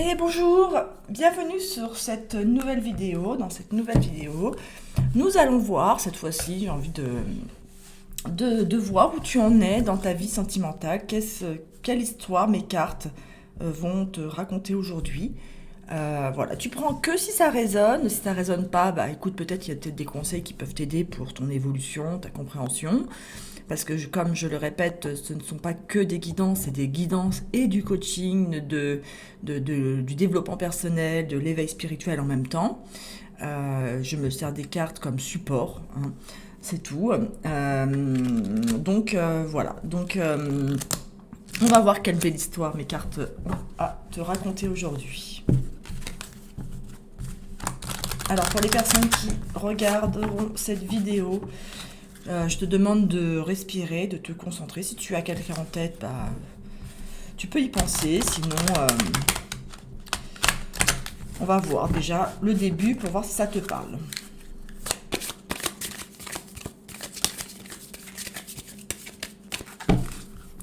Et bonjour, bienvenue sur cette nouvelle vidéo. Dans cette nouvelle vidéo, nous allons voir, cette fois-ci, j'ai envie de voir où tu en es dans ta vie sentimentale. Quelle histoire mes cartes vont te raconter aujourd'hui. Voilà, tu prends que si ça résonne. Si ça résonne pas, bah écoute, peut-être il y a peut-être des conseils qui peuvent t'aider pour ton évolution, ta compréhension. Parce que, comme je le répète, ce ne sont pas que des guidances, c'est des guidances et du coaching, du développement personnel, de l'éveil spirituel en même temps. Je me sers des cartes comme support, hein, c'est tout. Voilà. On va voir quelle belle histoire mes cartes ont à te raconter aujourd'hui. Alors, pour les personnes qui regarderont cette vidéo, je te demande de respirer, de te concentrer. Si tu as quelqu'un en tête, bah, tu peux y penser. Sinon, on va voir déjà le début pour voir si ça te parle.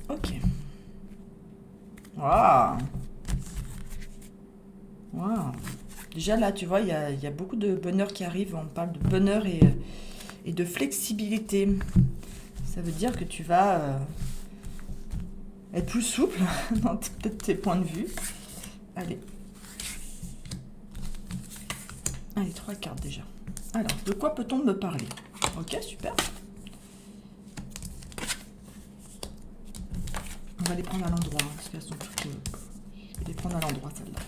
Ok. Waouh. Waouh. Déjà là, tu vois, il y a beaucoup de bonheur qui arrive. On parle de bonheur et de flexibilité. Ça veut dire que tu vas être plus souple dans peut-être tes points de vue. Allez. Allez, 3 cartes déjà. Alors, de quoi peut-on me parler? Ok, super. On va les prendre à l'endroit, hein, parce qu'elles sont toutes... je vais les prendre à l'endroit, celles-là.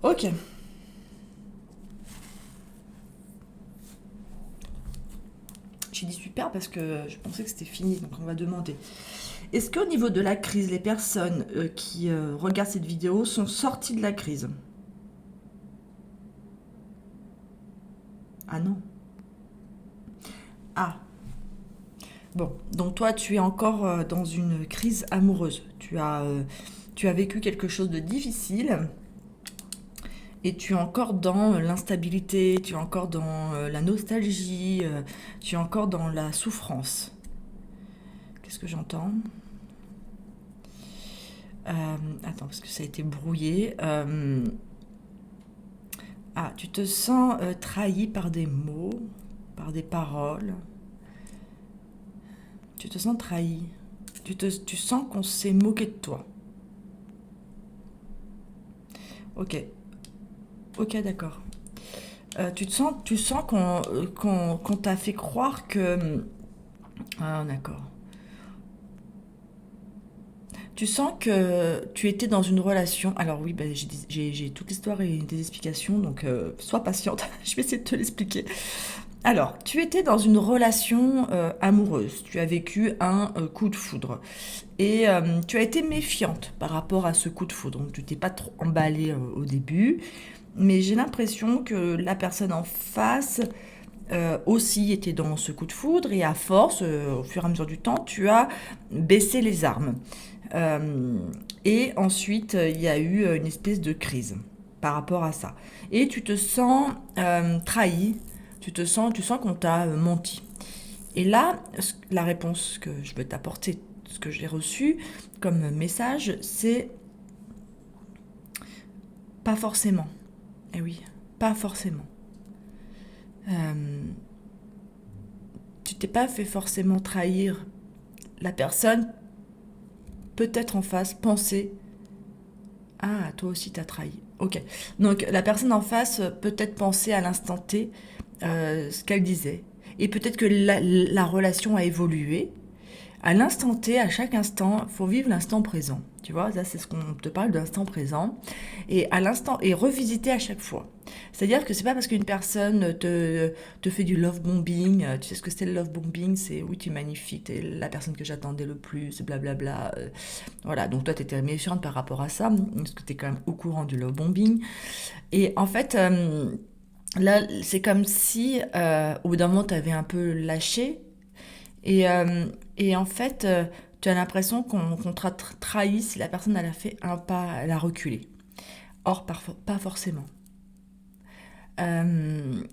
Ok. J'ai dit super parce que je pensais que c'était fini, donc on va demander. Est-ce qu'au niveau de la crise, les personnes qui regardent cette vidéo sont sorties de la crise? Ah non. Ah. Bon, donc toi, tu es encore dans une crise amoureuse. Tu as vécu quelque chose de difficile et tu es encore dans l'instabilité, tu es encore dans la nostalgie, tu es encore dans la souffrance. Qu'est-ce que j'entends? Attends, parce que ça a été brouillé. Tu te sens trahi par des mots, par des paroles. Tu te sens trahi. Tu sens qu'on s'est moqué de toi. Ok, ok, d'accord. Tu sens qu'on t'a fait croire que... Ah, d'accord. Tu sens que tu étais dans une relation. Alors oui, ben, j'ai toute l'histoire et des explications, donc sois patiente, je vais essayer de te l'expliquer. Alors, tu étais dans une relation amoureuse, tu as vécu un coup de foudre et tu as été méfiante par rapport à ce coup de foudre, donc tu t'es pas trop emballée au début, mais j'ai l'impression que la personne en face aussi était dans ce coup de foudre et à force, au fur et à mesure du temps, tu as baissé les armes. Euh, et ensuite, il y a eu une espèce de crise par rapport à ça. Et tu te sens trahi, tu sens qu'on t'a menti. Et là, la réponse que je veux t'apporter, ce que j'ai reçu comme message, c'est pas forcément. Eh oui, pas forcément. Euh, Tu t'es pas fait forcément trahir. La personne, peut-être en face, pensait ah, toi aussi t'as trahi. Ok. Donc la personne en face peut-être pensait à l'instant T ce qu'elle disait. Et peut-être que la relation a évolué. À l'instant T, à chaque instant, il faut vivre l'instant présent. Tu vois, ça c'est ce qu'on te parle de l'instant présent. Et à l'instant, et revisiter à chaque fois. C'est-à-dire que c'est pas parce qu'une personne te fait du love bombing, tu sais ce que c'est le love bombing, c'est oui tu es magnifique, t'es la personne que j'attendais le plus, blablabla. Voilà, donc toi t'étais méfiante par rapport à ça, parce que t'es quand même au courant du love bombing. Et en fait, là c'est comme si au bout d'un moment t'avais un peu lâché, et, euh, et en fait, tu as l'impression qu'on t'a trahi si la personne elle a fait un pas, elle a reculé. Or, pas forcément.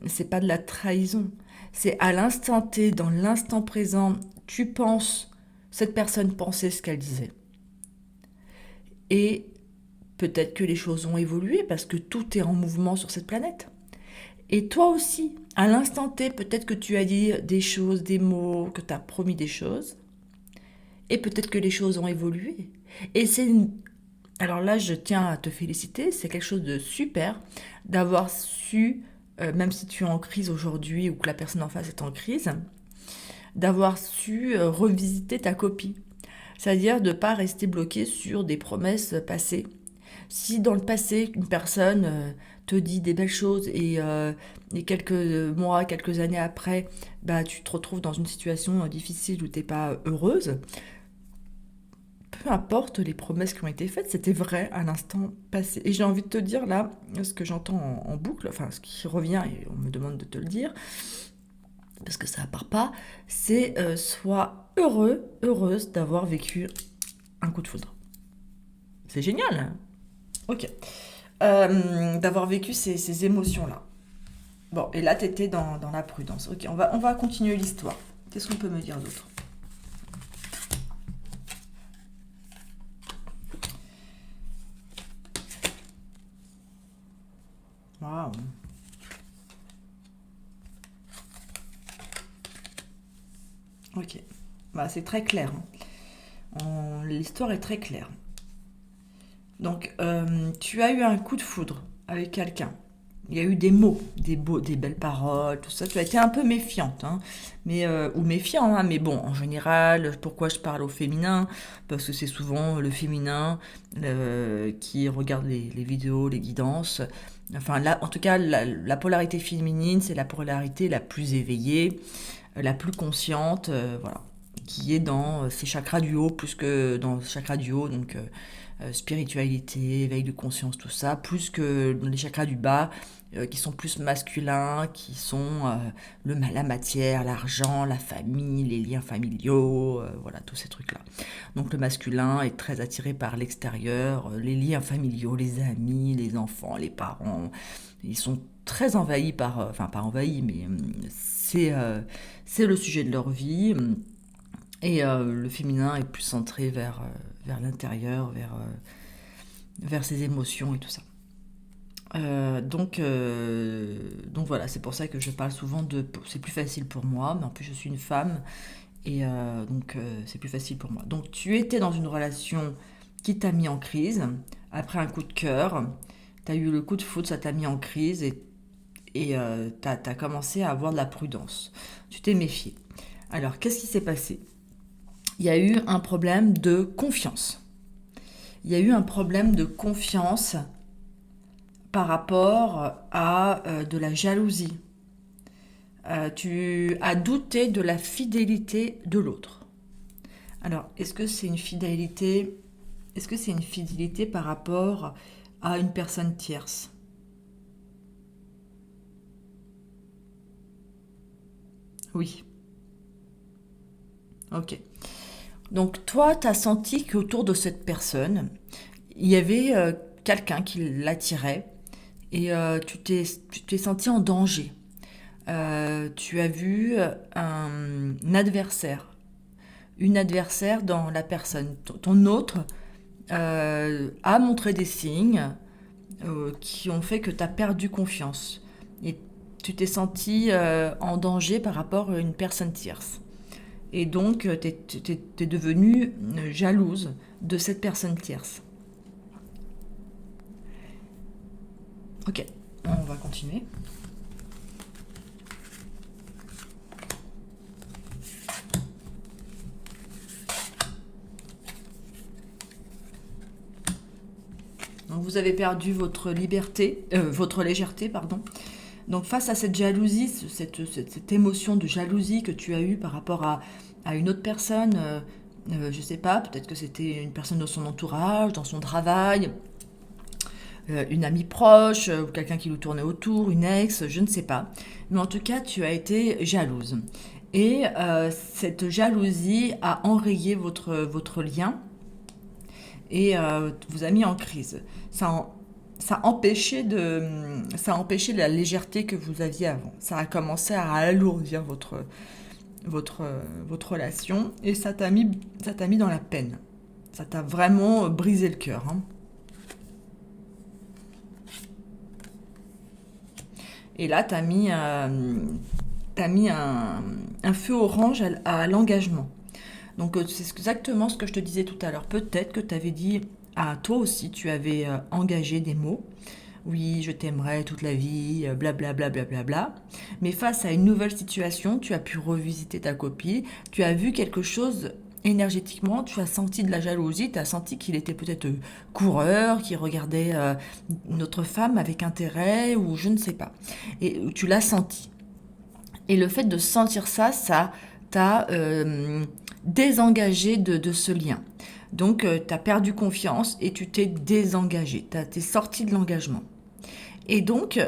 C'est pas de la trahison. C'est à l'instant T, dans l'instant présent, tu penses, cette personne pensait ce qu'elle disait. Et Peut-être que les choses ont évolué parce que tout est en mouvement sur cette planète. Et toi aussi, à l'instant T, peut-être que tu as dit des choses, des mots, que tu as promis des choses, et peut-être que les choses ont évolué. Et alors là, je tiens à te féliciter, c'est quelque chose de super d'avoir su, même si tu es en crise aujourd'hui ou que la personne en face est en crise, d'avoir su revisiter ta copie. C'est-à-dire de ne pas rester bloqué sur des promesses passées. Si dans le passé, une personne te dit des belles choses et quelques mois, quelques années après, bah, tu te retrouves dans une situation difficile où tu n'es pas heureuse, peu importe les promesses qui ont été faites, c'était vrai à l'instant passé. Et j'ai envie de te dire là, ce que j'entends en boucle, enfin ce qui revient et on me demande de te le dire, parce que ça ne part pas, c'est sois heureux, heureuse d'avoir vécu un coup de foudre. C'est génial, hein. Ok. D'avoir vécu ces émotions-là. Bon, et là, tu étais dans la prudence. Ok, on va continuer l'histoire. Qu'est-ce qu'on peut me dire d'autre? Waouh. Ok. Bah, c'est très clair, hein. L'histoire est très claire. Donc, tu as eu un coup de foudre avec quelqu'un. Il y a eu des mots, des belles paroles, tout ça. Tu as été un peu méfiante, hein, ou méfiant, hein, mais bon, en général, pourquoi je parle au féminin? Parce que c'est souvent le féminin qui regarde les vidéos, les guidances. Enfin, là, en tout cas, la polarité féminine, c'est la polarité la plus éveillée, la plus consciente, voilà, qui est dans ses chakras du haut, plus que dans ses chakras du haut, donc spiritualité, éveil de conscience, tout ça, plus que les chakras du bas, qui sont plus masculins, qui sont la matière, l'argent, la famille, les liens familiaux, voilà, tous ces trucs-là. Donc le masculin est très attiré par l'extérieur, les liens familiaux, les amis, les enfants, les parents, ils sont très envahis par, enfin pas envahis, mais c'est le sujet de leur vie. Et le féminin est plus centré vers l'intérieur, vers ses émotions et tout ça. Donc voilà, c'est pour ça que je parle souvent de... C'est plus facile pour moi, mais en plus je suis une femme, et c'est plus facile pour moi. Donc tu étais dans une relation qui t'a mis en crise, après un coup de cœur, tu as eu le coup de foudre, ça t'a mis en crise, et tu as commencé à avoir de la prudence. Tu t'es méfié. Alors, qu'est-ce qui s'est passé? Il y a eu un problème de confiance. Il y a eu un problème de confiance par rapport à de la jalousie. Tu as douté de la fidélité de l'autre. Alors, est-ce que c'est une fidélité par rapport à une personne tierce? Oui. Ok. Donc toi, tu as senti qu'autour de cette personne, il y avait quelqu'un qui l'attirait et tu t'es senti en danger. Tu as vu un adversaire, une adversaire dans la personne. Ton autre a montré des signes qui ont fait que tu as perdu confiance. Et tu t'es senti en danger par rapport à une personne tierce. Et donc, t'es devenue jalouse de cette personne tierce. Ok, on va continuer. Donc, vous avez perdu votre liberté, votre légèreté, pardon. Donc, face à cette jalousie, cette émotion de jalousie que tu as eue par rapport à une autre personne, je sais pas, peut-être que c'était une personne dans son entourage, dans son travail, une amie proche, ou quelqu'un qui lui tournait autour, une ex, je ne sais pas. Mais en tout cas, tu as été jalouse. Et cette jalousie a enrayé votre lien et vous a mis en crise. Ça a empêché la légèreté que vous aviez avant. Ça a commencé à alourdir votre relation et ça t'a mis dans la peine. Ça t'a vraiment brisé le cœur, hein. Et là, t'as mis un feu orange à l'engagement. Donc c'est exactement ce que je te disais tout à l'heure. Peut-être que tu avais dit à toi aussi, tu avais engagé des mots. Oui, je t'aimerai toute la vie, blablabla, blablabla. Mais face à une nouvelle situation, tu as pu revisiter ta copie, tu as vu quelque chose énergétiquement, tu as senti de la jalousie, tu as senti qu'il était peut-être coureur, qu'il regardait notre femme avec intérêt, ou je ne sais pas. Et tu l'as senti. Et le fait de sentir ça, ça t'a désengagé de ce lien. Donc, tu as perdu confiance et tu t'es désengagé. Tu es sorti de l'engagement. Et donc,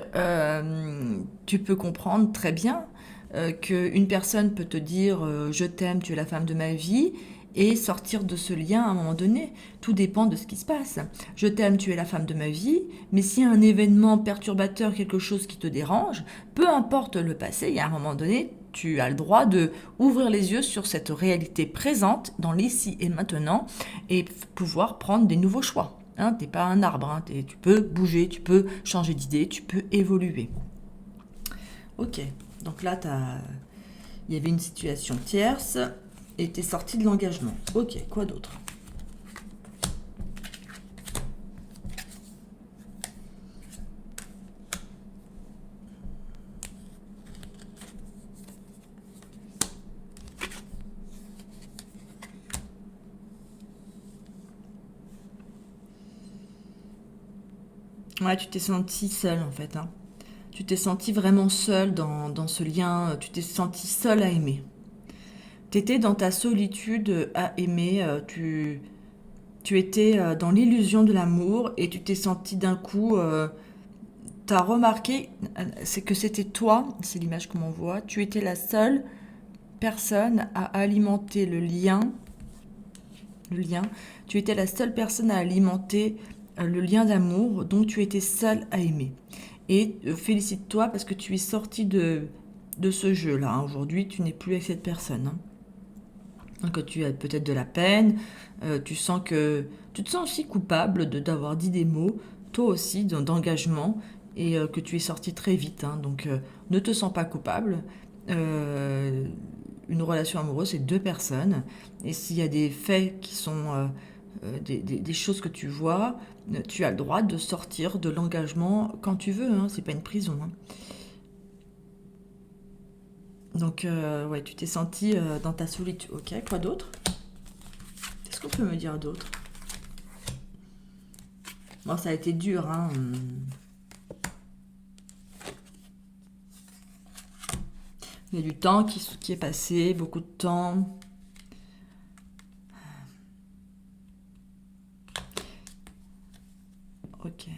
tu peux comprendre très bien qu'une personne peut te dire je t'aime, tu es la femme de ma vie, et sortir de ce lien à un moment donné. Tout dépend de ce qui se passe. Je t'aime, tu es la femme de ma vie, mais s'il y a un événement perturbateur, quelque chose qui te dérange, peu importe le passé, il y a un moment donné, tu as le droit de ouvrir les yeux sur cette réalité présente dans l'ici et maintenant et pouvoir prendre des nouveaux choix. Hein, t'es pas un arbre, hein, tu peux bouger, tu peux changer d'idée, tu peux évoluer. Ok, donc là, il y avait une situation tierce et t'es sorti de l'engagement. Ok, quoi d'autre? Ouais, tu t'es senti seul en fait. Hein. Tu t'es senti vraiment seul dans ce lien, tu t'es senti seul à aimer. T'étais dans ta solitude à aimer, tu étais dans l'illusion de l'amour et tu t'es senti d'un coup, t'as remarqué, c'est que c'était toi, c'est l'image que l'on voit, tu étais la seule personne à alimenter le lien, tu étais la seule personne à alimenter le lien d'amour, donc tu étais seule à aimer. Et félicite-toi parce que tu es sorti de ce jeu-là. Hein. Aujourd'hui, tu n'es plus avec cette personne. Hein. Donc tu as peut-être de la peine, tu te sens aussi coupable d'avoir dit des mots, toi aussi, d'engagement, et que tu es sorti très vite. Hein. Donc ne te sens pas coupable. Euh, une relation amoureuse, c'est deux personnes. Et s'il y a des faits qui sont des choses que tu vois, tu as le droit de sortir de l'engagement quand tu veux. Hein. C'est pas une prison. Hein. Donc, ouais, tu t'es senti dans ta solitude. Ok, quoi d'autre? Qu'est-ce qu'on peut me dire d'autre? Bon, ça a été dur, hein. Il y a du temps qui est passé, beaucoup de temps. Ok.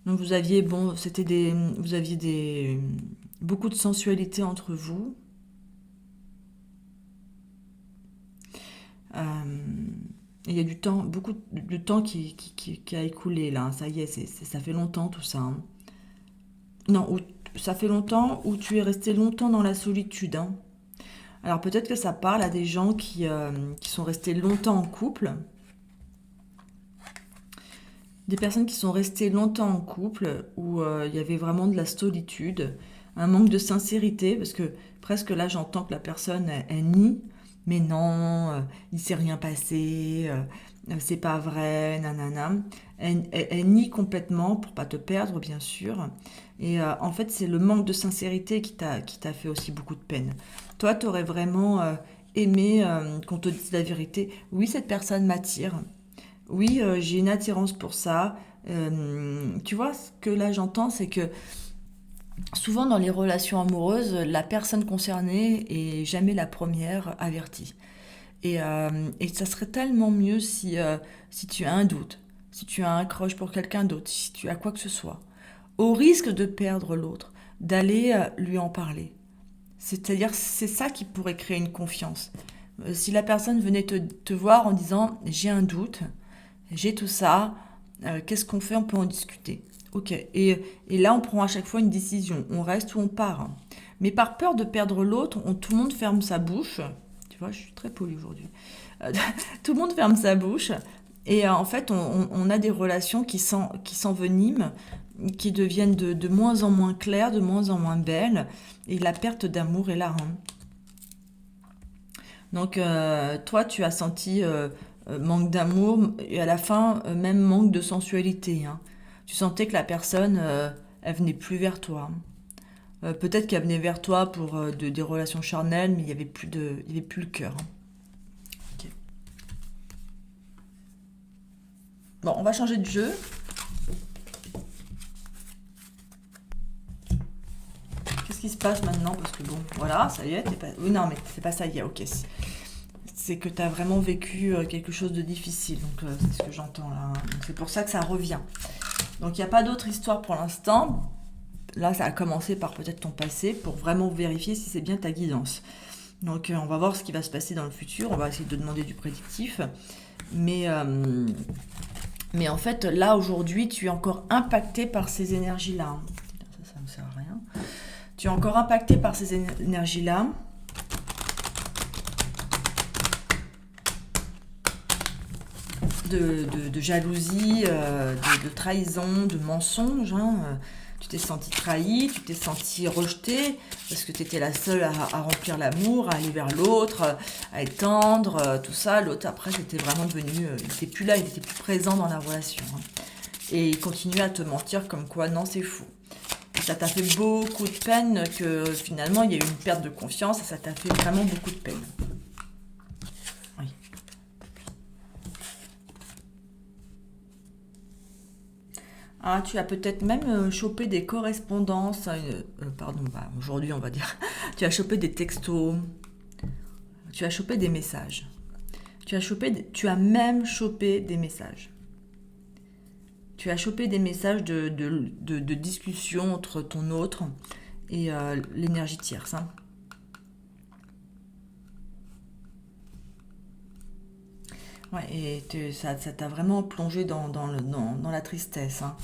Donc vous aviez beaucoup de sensualité entre vous. Euh, il y a du temps, beaucoup de temps qui a écoulé là. Hein. Ça y est, ça fait longtemps tout ça. Hein. Non, ça fait longtemps où tu es resté longtemps dans la solitude. Hein. Alors peut-être que ça parle à des gens qui sont restés longtemps en couple, des personnes qui sont restées longtemps en couple où il y avait vraiment de la solitude, un manque de sincérité, parce que presque là j'entends que la personne elle nie, mais non, il s'est rien passé, c'est pas vrai, nanana. Elle nie complètement pour pas te perdre bien sûr. Et en fait c'est le manque de sincérité qui t'a fait aussi beaucoup de peine. Toi t'aurais vraiment aimé qu'on te dise la vérité. Oui cette personne m'attire. Oui, j'ai une attirance pour ça. Tu vois, ce que là j'entends, c'est que souvent dans les relations amoureuses, la personne concernée est jamais la première avertie. Et ça serait tellement mieux si tu as un doute, si tu as un crush pour quelqu'un d'autre, si tu as quoi que ce soit, au risque de perdre l'autre, d'aller lui en parler. C'est-à-dire, c'est ça qui pourrait créer une confiance. Si la personne venait te voir en disant j'ai un doute, j'ai tout ça, qu'est-ce qu'on fait? On peut en discuter. Ok, et là on prend à chaque fois une décision, on reste ou on part. Hein. Mais par peur de perdre l'autre, tout le monde ferme sa bouche. Tu vois, je suis très polie aujourd'hui. Euh, tout le monde ferme sa bouche. Et en fait, on a des relations qui s'enveniment qui deviennent de moins en moins claires, de moins en moins belles, et la perte d'amour est là, hein. Donc, toi, tu as senti manque d'amour et à la fin, même manque de sensualité, hein. Tu sentais que la personne, elle venait plus vers toi. Peut-être qu'elle venait vers toi pour des relations charnelles, mais il y avait plus le cœur, hein. Ok. Bon, on va changer de jeu. Qu'est-ce qui se passe maintenant? Parce que bon, voilà, ça y est, t'es pas... Oui, non, mais c'est pas ça y est, ok. C'est que tu as vraiment vécu quelque chose de difficile, donc c'est ce que j'entends là, hein. Donc c'est pour ça que ça revient. Donc il n'y a pas d'autre histoire pour l'instant. Là, ça a commencé par peut-être ton passé pour vraiment vérifier si c'est bien ta guidance. Donc on va voir ce qui va se passer dans le futur. On va essayer de demander du prédictif. Mais, euh, mais en fait, là, aujourd'hui, tu es encore impacté par ces énergies-là, hein. Ça ne me sert à rien. Tu es encore impacté par ces énergies-là. De jalousie, de trahison, de mensonge, hein. Tu t'es senti trahi, tu t'es senti rejeté, parce que tu étais la seule à remplir l'amour, à aller vers l'autre, à être tendre, tout ça. L'autre, après, c'était vraiment devenu... il n'était plus là, il n'était plus présent dans la relation, hein. Et il continuait à te mentir comme quoi, non, c'est faux. Et ça t'a fait beaucoup de peine que finalement, il y a eu une perte de confiance, et ça t'a fait vraiment beaucoup de peine. Oui. Ah, tu as peut-être même chopé des correspondances, pardon, bah, aujourd'hui on va dire, tu as chopé des textos, tu as chopé des messages, tu as même chopé des messages. Tu as chopé des messages de discussion entre ton autre et l'énergie tierce, hein. Ouais, et ça t'a vraiment plongé dans la tristesse, hein.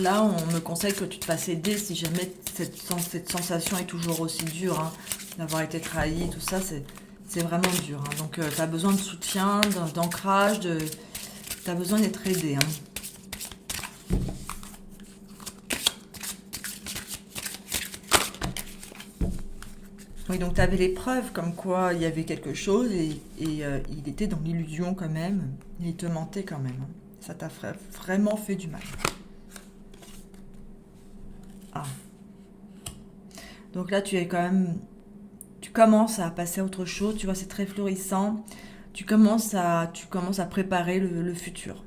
Là, on me conseille que tu te fasses aider si jamais cette sensation est toujours aussi dure, hein, d'avoir été trahi, tout ça, c'est vraiment dur, hein. Donc, tu as besoin de soutien, d'ancrage, tu as besoin d'être aidé, hein. Oui, donc tu avais les preuves comme quoi il y avait quelque chose et il était dans l'illusion quand même, et il te mentait quand même, hein. Ça t'a vraiment fait du mal. Ah. Donc là, tu commences à passer à autre chose, tu vois, c'est très florissant. Tu commences à préparer le futur.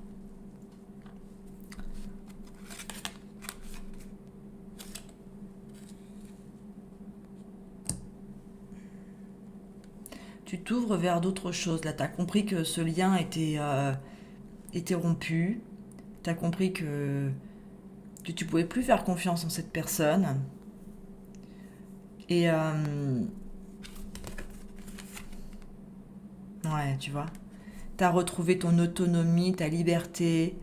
Tu t'ouvres vers d'autres choses. Là, tu as compris que ce lien était rompu. Tu as compris que tu pouvais plus faire confiance en cette personne. Et ouais, tu vois, tu as retrouvé ton autonomie, ta liberté.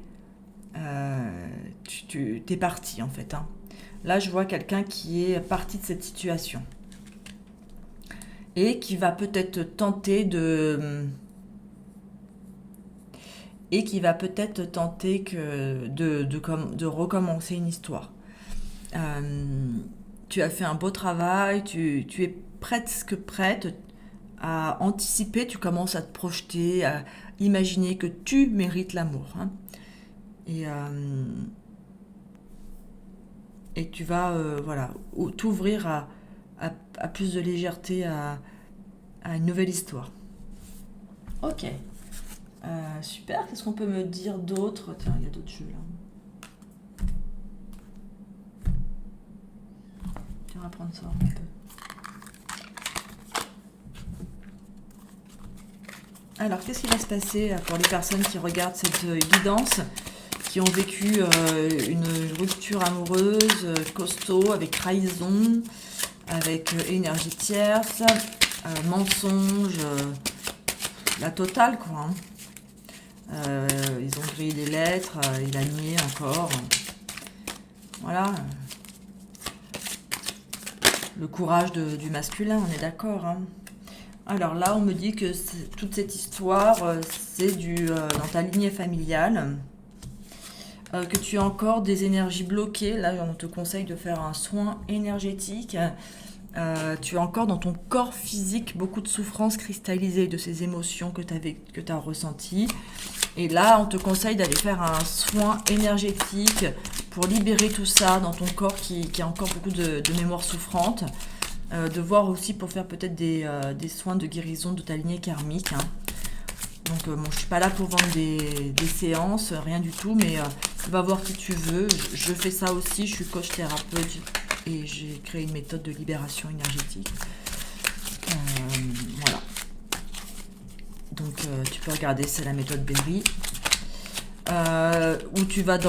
Tu t'es parti en fait, hein. Là, je vois quelqu'un qui est parti de cette situation et qui va peut-être tenter de recommencer une histoire. Euh, Tu as fait un beau travail, tu es presque prête à anticiper, tu commences à te projeter, à imaginer que tu mérites l'amour, hein. Et, euh, et tu vas voilà, t'ouvrir à plus de légèreté, à une nouvelle histoire. Ok. Super, qu'est-ce qu'on peut me dire d'autre? Tiens, il y a d'autres jeux là. Tiens, on va prendre ça un peu. Alors, qu'est-ce qui va se passer pour les personnes qui regardent cette guidance, qui ont vécu une rupture amoureuse costaud, avec trahison, avec énergie tierce, mensonge, la totale, quoi, hein. Ils ont grillé des lettres, il a nié encore. Voilà. Le courage du masculin, on est d'accord, hein. Alors là, on me dit que toute cette histoire, c'est dans ta lignée familiale, que tu as encore des énergies bloquées. Là, on te conseille de faire un soin énergétique. Tu as encore dans ton corps physique beaucoup de souffrances cristallisées de ces émotions que tu as ressenties. Et là, on te conseille d'aller faire un soin énergétique pour libérer tout ça dans ton corps qui a encore beaucoup de mémoire souffrante. De voir aussi pour faire peut-être des soins de guérison de ta lignée karmique. Hein. Donc, bon, je ne suis pas là pour vendre des séances, rien du tout, mais tu vas voir qui tu veux. Je fais ça aussi, je suis coach thérapeute et j'ai créé une méthode de libération énergétique. Voilà. Donc, tu peux regarder, c'est la méthode Berry. Où tu vas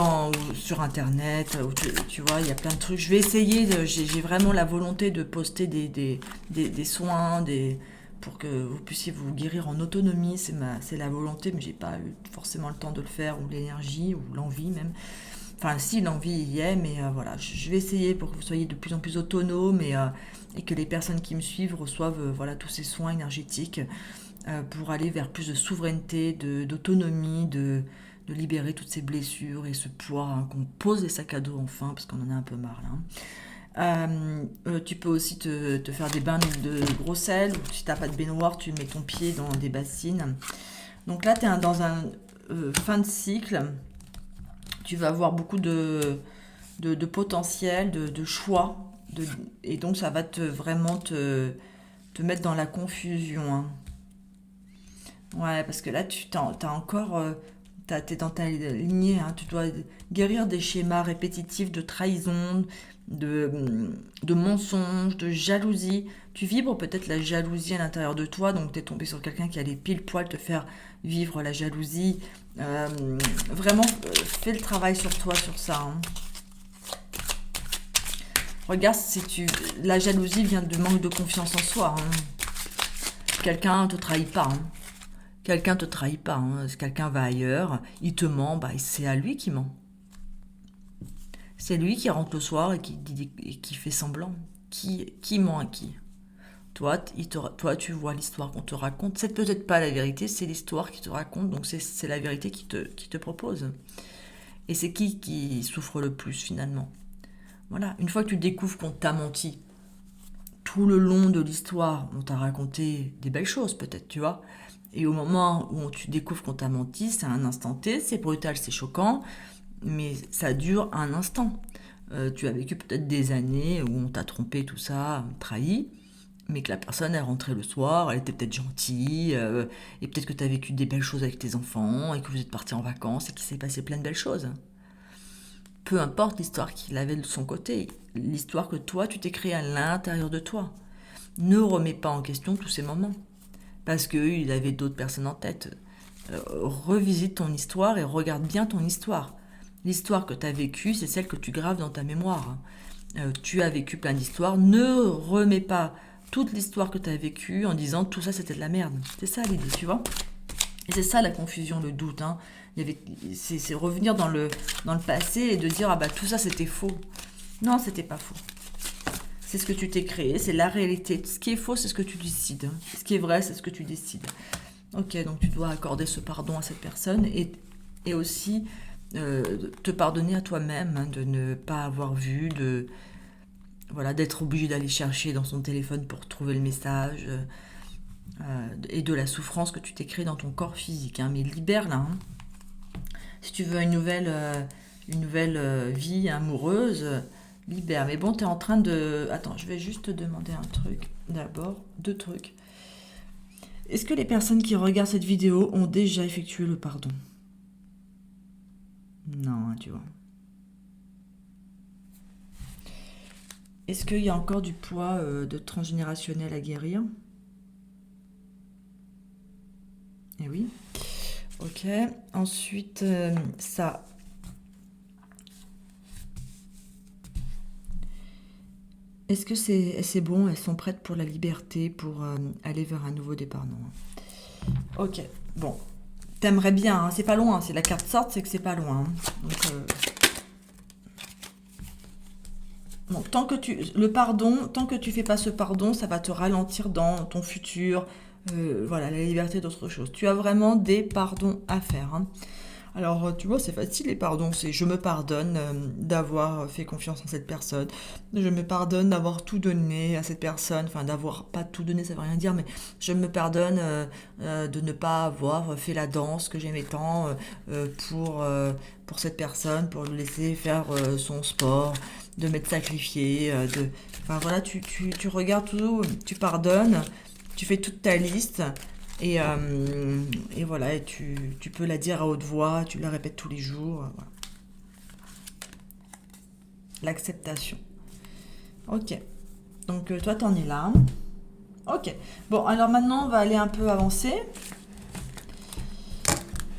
sur internet, où tu vois, il y a plein de trucs. Je vais essayer, j'ai vraiment la volonté de poster des soins, pour que vous puissiez vous guérir en autonomie. C'est la volonté, mais j'ai pas eu forcément le temps de le faire, ou l'énergie, ou l'envie même. Enfin, si, l'envie y est, mais voilà, je vais essayer pour que vous soyez de plus en plus autonome et que les personnes qui me suivent reçoivent voilà, tous ces soins énergétiques pour aller vers plus de souveraineté, d'autonomie, de libérer toutes ces blessures et ce poids, hein, qu'on pose les sacs à dos enfin, parce qu'on en a un peu marre là. Tu peux aussi te faire des bains de gros sel, ou si tu n'as pas de baignoire, tu mets ton pied dans des bassines. Donc là, tu es dans un fin de cycle. Tu vas avoir beaucoup de potentiel, de choix, et donc ça va vraiment te mettre dans la confusion. Hein. Ouais, parce que là, t'as encore... t'es dans ta lignée, hein, tu dois guérir des schémas répétitifs de trahison, de mensonges, de jalousie. Tu vibres peut-être la jalousie à l'intérieur de toi, donc t'es tombé sur quelqu'un qui allait pile poil te faire vivre la jalousie. Vraiment, fais le travail sur toi, sur ça. Hein. Regarde si la jalousie vient de manque de confiance en soi. Hein. Quelqu'un ne te trahit pas. Hein. Quelqu'un te trahit pas, hein. Si quelqu'un va ailleurs, il te ment, bah, c'est à lui qui ment. C'est lui qui rentre le soir et qui fait semblant. Qui ment à qui? Toi, tu vois l'histoire qu'on te raconte. C'est peut-être pas la vérité, c'est l'histoire qui te raconte, donc c'est la vérité qui te propose. Et c'est qui souffre le plus finalement? Voilà, une fois que tu découvres qu'on t'a menti, tout le long de l'histoire, on t'a raconté des belles choses peut-être, tu vois. Et au moment où tu découvres qu'on t'a menti, c'est un instant T, c'est brutal, c'est choquant, mais ça dure un instant. Tu as vécu peut-être des années où on t'a trompé, tout ça, trahi, mais que la personne est rentrée le soir, elle était peut-être gentille, et peut-être que tu as vécu des belles choses avec tes enfants, et que vous êtes partis en vacances, et qu'il s'est passé plein de belles choses. Peu importe l'histoire qu'il avait de son côté, l'histoire que toi, tu t'es créée à l'intérieur de toi. Ne remets pas en question tous ces moments. Parce qu'il avait d'autres personnes en tête. Revisite ton histoire et regarde bien ton histoire. L'histoire que tu as vécue, c'est celle que tu graves dans ta mémoire. Tu as vécu plein d'histoires. Ne remets pas toute l'histoire que tu as vécue en disant tout ça c'était de la merde. C'est ça l'idée, tu vois. Et c'est ça la confusion, le doute. Hein. C'est revenir dans le passé et de dire ah bah tout ça c'était faux. Non, c'était pas faux. C'est ce que tu t'es créé, c'est la réalité. Ce qui est faux, c'est ce que tu décides. Ce qui est vrai, c'est ce que tu décides. Ok, donc tu dois accorder ce pardon à cette personne et aussi te pardonner à toi-même, hein, de ne pas avoir vu, d'être obligé d'aller chercher dans son téléphone pour trouver le message et de la souffrance que tu t'es créée dans ton corps physique. Hein, mais libère-la. Hein. Si tu veux une nouvelle vie amoureuse... libère. Mais bon, t'es en train de... Attends, je vais juste te demander un truc. D'abord, 2 trucs. Est-ce que les personnes qui regardent cette vidéo ont déjà effectué le pardon? Non, hein, tu vois. Est-ce qu'il y a encore du poids de transgénérationnel à guérir? Eh oui. Ok. Ensuite, ça... Est-ce que c'est bon? Elles sont prêtes pour la liberté, pour aller vers un nouveau départ? Non. Ok, bon. T'aimerais bien, hein, c'est pas loin. Si la carte sort, c'est que c'est pas loin. Hein. Donc, bon, tant que tu fais pas ce pardon, ça va te ralentir dans ton futur, voilà, la liberté d'autre chose. Tu as vraiment des pardons à faire, hein. Alors, tu vois, c'est facile les pardons. C'est je me pardonne d'avoir fait confiance en cette personne. Je me pardonne d'avoir tout donné à cette personne. Enfin, d'avoir pas tout donné, ça veut rien dire, mais je me pardonne de ne pas avoir fait la danse que j'aimais tant pour cette personne, pour le laisser faire son sport, de m'être sacrifié. Enfin, voilà, tu regardes tout, tu pardonnes, tu fais toute ta liste. Et voilà, et tu peux la dire à haute voix, tu la répètes tous les jours. Voilà. L'acceptation. Ok. Donc toi, t'en es là. Ok. Bon, alors maintenant, on va aller un peu avancer.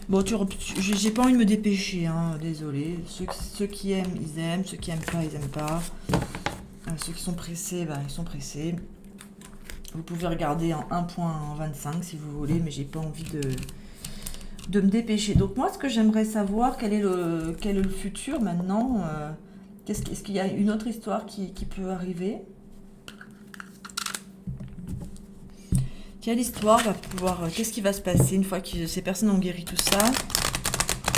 Bon, j'ai pas envie de me dépêcher, hein, désolé. Ceux qui aiment, ils aiment. Ceux qui aiment pas, ils aiment pas. Ceux qui sont pressés, ben, ils sont pressés. Vous pouvez regarder en 1.25 si vous voulez, mais j'ai pas envie de me dépêcher. Donc moi, ce que j'aimerais savoir, quel est le futur maintenant, est-ce qu'il y a une autre histoire qui peut arriver? Quelle histoire va pouvoir, qu'est-ce qui va se passer une fois que ces personnes ont guéri tout ça?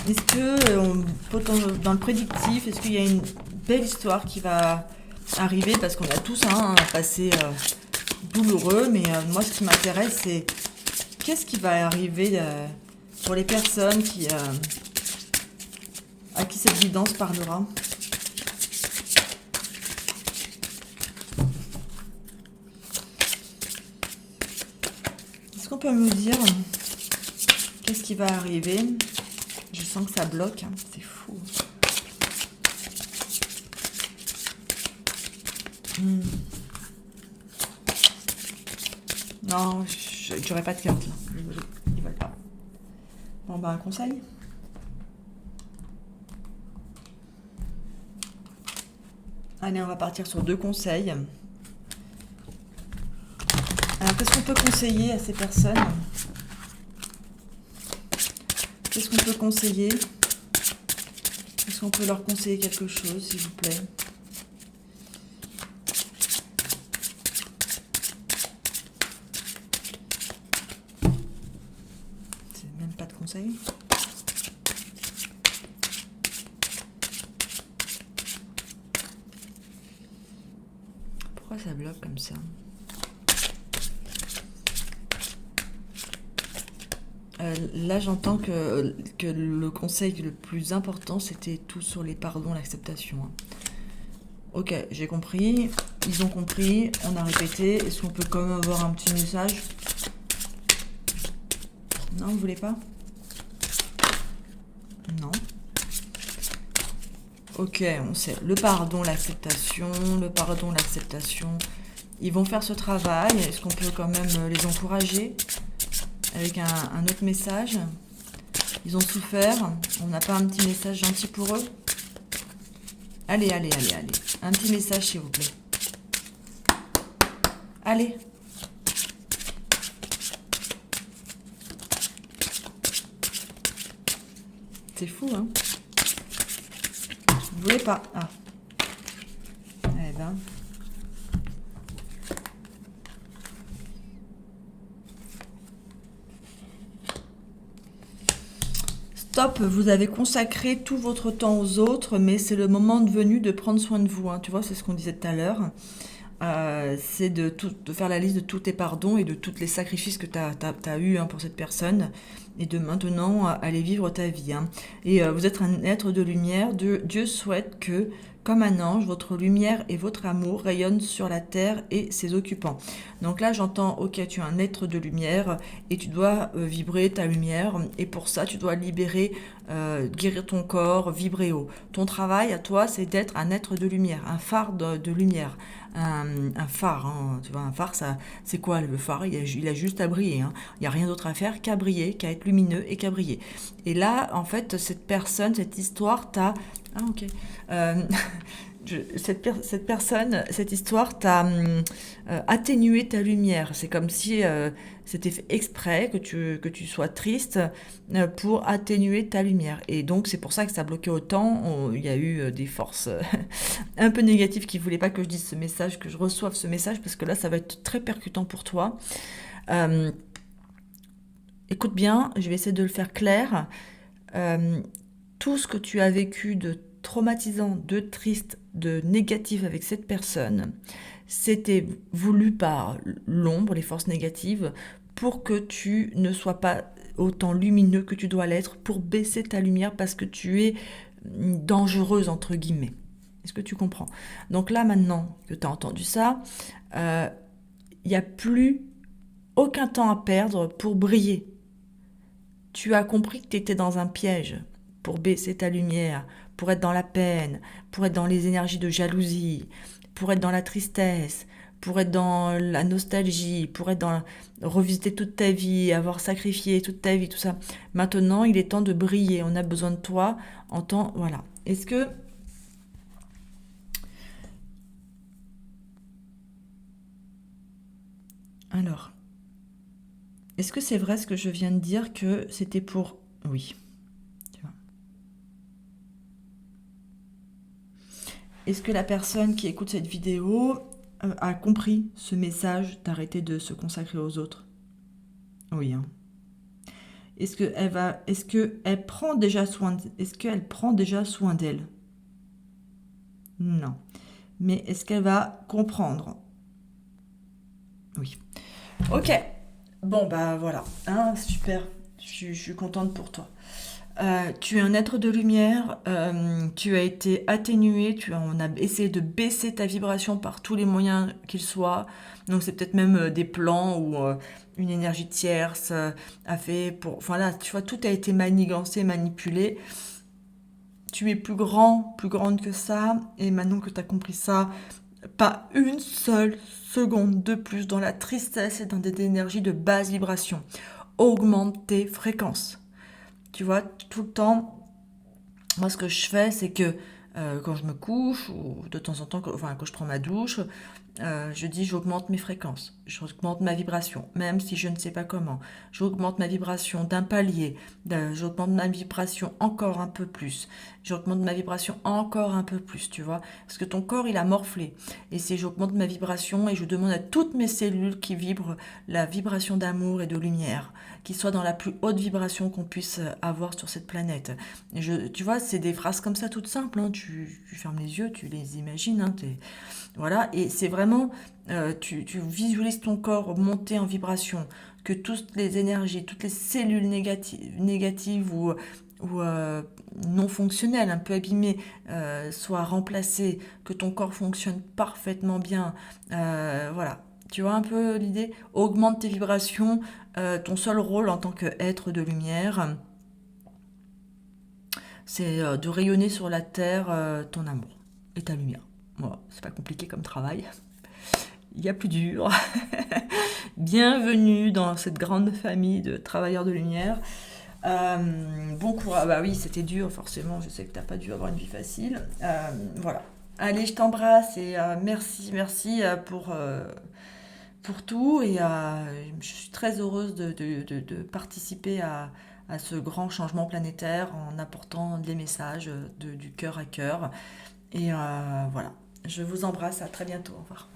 Est-ce que dans le prédictif, est-ce qu'il y a une belle histoire qui va arriver? Parce qu'on a tous un passé douloureux, mais moi ce qui m'intéresse c'est qu'est-ce qui va arriver pour les personnes à qui cette guidance parlera. Est-ce qu'on peut me dire qu'est-ce qui va arriver? Je sens que ça bloque, hein. C'est fou. Non, j'aurais pas de carte là. Ils veulent pas. Bon, bah, un conseil. Allez, on va partir sur 2 conseils. Alors, qu'est-ce qu'on peut conseiller à ces personnes? Qu'est-ce qu'on peut conseiller? Est-ce qu'on peut leur conseiller quelque chose, s'il vous plaît? C'est même pas de conseil. Pourquoi ça bloque comme ça? Là, j'entends que le conseil le plus important, c'était tout sur les pardons, l'acceptation, hein. Ok, j'ai compris. Ils ont compris. On a répété. Est-ce qu'on peut quand même avoir un petit message? Non, vous voulez pas? Non. Ok, on sait. Le pardon, l'acceptation. Le pardon, l'acceptation. Ils vont faire ce travail. Est-ce qu'on peut quand même les encourager avec un autre message? Ils ont souffert. On n'a pas un petit message gentil pour eux? Allez, allez, allez, allez. Un petit message, s'il vous plaît. Allez. C'est fou, hein? Vous voulez pas? Ah. Eh ben. Stop, vous avez consacré tout votre temps aux autres, mais c'est le moment venu de prendre soin de vous, hein. Tu vois, c'est ce qu'on disait tout à l'heure. C'est de faire la liste de tous tes pardons et de tous les sacrifices que tu as eus, hein, pour cette personne, et de maintenant aller vivre ta vie, hein. Et vous êtes un être de lumière. Dieu souhaite que, comme un ange, votre lumière et votre amour rayonnent sur la terre et ses occupants. Donc là, j'entends, ok, tu es un être de lumière et tu dois vibrer ta lumière. Et pour ça, tu dois libérer, guérir ton corps, vibrer haut. Ton travail à toi, c'est d'être un être de lumière, un phare de lumière. Un phare, hein. Tu vois, un phare, ça, c'est quoi le phare? Il a juste à briller, hein. Il n'y a rien d'autre à faire qu'à briller, qu'à être lumineux et qu'à briller. Et là, en fait, cette personne, cette histoire, Ah, ok. Euh, cette personne, cette histoire t'a atténué ta lumière. C'est comme si c'était fait exprès que tu sois triste pour atténuer ta lumière. Et donc, c'est pour ça que ça a bloqué autant. Il y a eu des forces un peu négatives qui ne voulaient pas que je dise ce message, que je reçoive ce message, parce que là, ça va être très percutant pour toi. Euh, écoute bien, je vais essayer de le faire clair. Euh, Tout ce que tu as vécu de traumatisant, de triste, de négatif avec cette personne, c'était voulu par l'ombre, les forces négatives, pour que tu ne sois pas autant lumineux que tu dois l'être, pour baisser ta lumière parce que tu es dangereuse, entre guillemets. Est-ce que tu comprends? Donc là, maintenant que tu as entendu ça, il n'y a plus aucun temps à perdre pour briller. Tu as compris que tu étais dans un piège pour baisser ta lumière, pour être dans la peine, pour être dans les énergies de jalousie, pour être dans la tristesse, pour être dans la nostalgie, pour être dans revisiter toute ta vie, avoir sacrifié toute ta vie, tout ça. Maintenant, il est temps de briller. On a besoin de toi en temps, voilà. Est-ce que alors, est-ce que c'est vrai ce que je viens de dire que c'était pour oui. Tu vois. Est-ce que la personne qui écoute cette vidéo a compris ce message d'arrêter de se consacrer aux autres? Oui, hein. Est-ce que elle prend déjà soin, est-ce qu'elle prend déjà soin d'elle? Non. Mais est-ce qu'elle va comprendre? Oui. Ok. Bon bah voilà. Hein, super. Je suis contente pour toi. Tu es un être de lumière, tu as été atténué, on a essayé de baisser ta vibration par tous les moyens qu'ils soient. Donc c'est peut-être même des plans ou une énergie tierce a fait pour... Enfin là, tu vois, tout a été manigancé, manipulé. Tu es plus grand, plus grande que ça. Et maintenant que tu as compris ça, pas une seule seconde de plus dans la tristesse et dans des énergies de basse vibration. Augmente tes fréquences. Tu vois, tout le temps, moi, ce que je fais, c'est que quand je me couche, ou de temps en temps, quand je prends ma douche, je dis j'augmente mes fréquences, j'augmente ma vibration, même si je ne sais pas comment. J'augmente ma vibration d'un palier, j'augmente ma vibration encore un peu plus, j'augmente ma vibration encore un peu plus, tu vois. Parce que ton corps, il a morflé. Et c'est j'augmente ma vibration et je demande à toutes mes cellules qui vibrent la vibration d'amour et de lumière, qui soient dans la plus haute vibration qu'on puisse avoir sur cette planète. Tu vois, c'est des phrases comme ça toutes simples, hein. Tu fermes les yeux, tu les imagines, hein, voilà, et c'est vraiment, tu visualises ton corps monter en vibration, que toutes les énergies, toutes les cellules négatives ou non fonctionnelles, un peu abîmées, soient remplacées, que ton corps fonctionne parfaitement bien. Voilà, tu vois un peu l'idée? Augmente tes vibrations, ton seul rôle en tant qu'être de lumière, c'est de rayonner sur la terre ton amour et ta lumière. Voilà, c'est pas compliqué comme travail. Il y a plus dur. Bienvenue dans cette grande famille de travailleurs de lumière. Bon courage. Bah oui, c'était dur, forcément. Je sais que t'as pas dû avoir une vie facile. Voilà. Allez, je t'embrasse et merci pour tout. Et je suis très heureuse de participer à ce grand changement planétaire en apportant des messages du cœur à cœur. Et voilà. Je vous embrasse. À très bientôt. Au revoir.